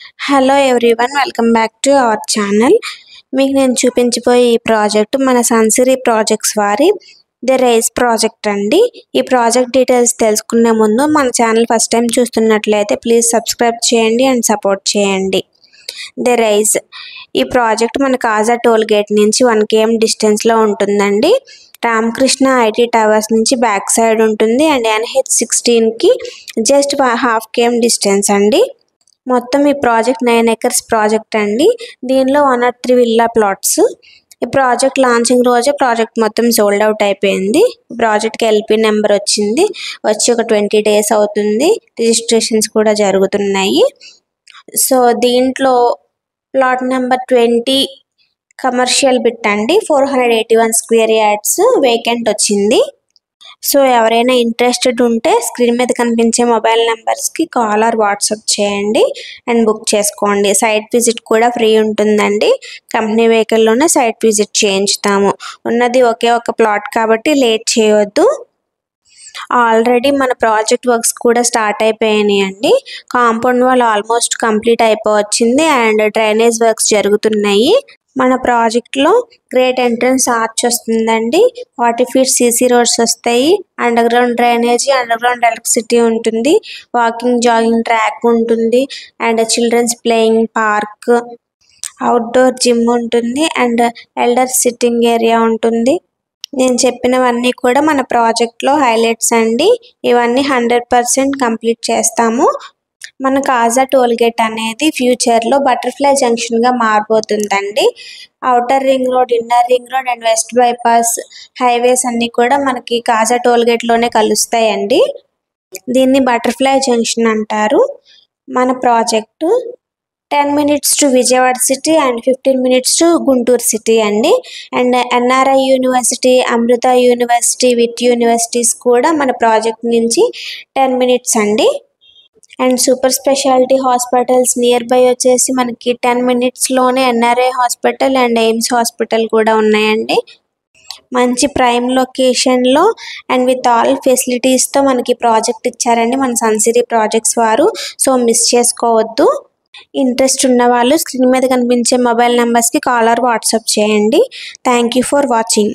Hello everyone, welcome back to our channel. మీకు నేను చూపించబోయే ఈ ప్రాజెక్ట్ మన సన్సిరీ ప్రాజెక్ట్స్ వారి ది రైజ్ ప్రాజెక్ట్ అండి. ఈ ప్రాజెక్ట్ డీటెయిల్స్ తెలుసుకునే ముందు మన ఛానల్ ఫస్ట్ టైం చూస్తున్నట్లయితే ప్లీజ్ సబ్స్క్రైబ్ చేయండి అండ్ సపోర్ట్ చేయండి. ది రైజ్ ఈ ప్రాజెక్ట్ మన కాజా టోల్ గేట్ నుంచి 1 km డిస్టెన్స్లో ఉంటుందండి. రామకృష్ణ ఐటీ టవర్స్ నుంచి బ్యాక్ సైడ్ ఉంటుంది అండ్ NH16కి జస్ట్ 1/2 km డిస్టెన్స్ అండి. మొత్తం ఈ ప్రాజెక్ట్ 9 acres ప్రాజెక్ట్ అండి. దీనిలో 103 విల్లా ప్లాట్స్. ఈ ప్రాజెక్ట్ లాంచింగ్ రోజే ప్రాజెక్ట్ మొత్తం సోల్డ్ అవుట్ అయిపోయింది. ప్రాజెక్ట్కి LP నెంబర్ వచ్చి ఒక 20 days అవుతుంది. రిజిస్ట్రేషన్స్ కూడా జరుగుతున్నాయి. సో దీంట్లో ప్లాట్ నెంబర్ 20 కమర్షియల్ బిట్ అండి. 481 square yards వేకెంట్ వచ్చింది. సో ఎవరైనా ఇంట్రెస్టెడ్ ఉంటే స్క్రీన్ మీద కనిపించే మొబైల్ నెంబర్స్కి కాల్ ఆర్ వాట్సాప్ చేయండి అండ్ బుక్ చేసుకోండి. సైట్ విజిట్ కూడా ఫ్రీ ఉంటుందండి. కంపెనీ వెహికల్లోనే సైట్ విజిట్ చేయించుతాము. ఉన్నది ఒకే ఒక ప్లాట్ కాబట్టి లేట్ చేయవద్దు. ఆల్రెడీ మన ప్రాజెక్ట్ వర్క్స్ కూడా స్టార్ట్ అయిపోయాయి అండి. కాంపౌండ్ వాల్ ఆల్మోస్ట్ కంప్లీట్ అయిపోవచ్చింది అండ్ డ్రైనేజ్ వర్క్స్ జరుగుతున్నాయి. మన ప్రాజెక్ట్లో గ్రేట్ ఎంట్రన్స్ ఆర్చ్ వస్తుందండి. 40 feet CC రోడ్స్ వస్తాయి. Underground drainage, underground electricity ఉంటుంది. వాకింగ్ జాగింగ్ ట్రాక్ ఉంటుంది and children's playing park, outdoor gym ఉంటుంది అండ్ ఎల్డర్ సిట్టింగ్ ఏరియా ఉంటుంది. నేను చెప్పినవన్నీ కూడా మన ప్రాజెక్ట్లో హైలైట్స్ అండి. ఇవన్నీ 100% కంప్లీట్ చేస్తాము. మన కాజా టోల్ గేట్ అనేది ఫ్యూచర్లో బటర్ఫ్లై జంక్షన్గా మారబోతుందండి. Outer ring road, inner ring road and west bypass highways అన్నీ కూడా మనకి కాజా టోల్ గేట్లోనే కలుస్తాయండి. దీన్ని బటర్ఫ్లై జంక్షన్ అంటారు. మన project 10 minutes to Vijayawada city and 15 minutes to Guntur city అండి. And NRI university, Amrita university, VIT universities కూడా మన ప్రాజెక్ట్ నుంచి 10 minutes అండి. And super speciality hospitals nearby వచ్చేసి మనకి 10 minutesలోనే NRI hospital and AIIMS hospital కూడా ఉన్నాయండి. మంచి ప్రైమ్ లొకేషన్లో అండ్ విత్ ఆల్ ఫెసిలిటీస్తో మనకి ప్రాజెక్ట్ ఇచ్చారండి మన సన్సిరీ ప్రాజెక్ట్స్ వారు. సో మిస్ చేసుకోవద్దు. ఇంట్రెస్ట్ ఉన్న వాళ్ళు స్క్రీన్ మీద కనిపించే మొబైల్ నెంబర్స్కి కాల్ ఆర్ వాట్సాప్ చేయండి. Thank you for watching.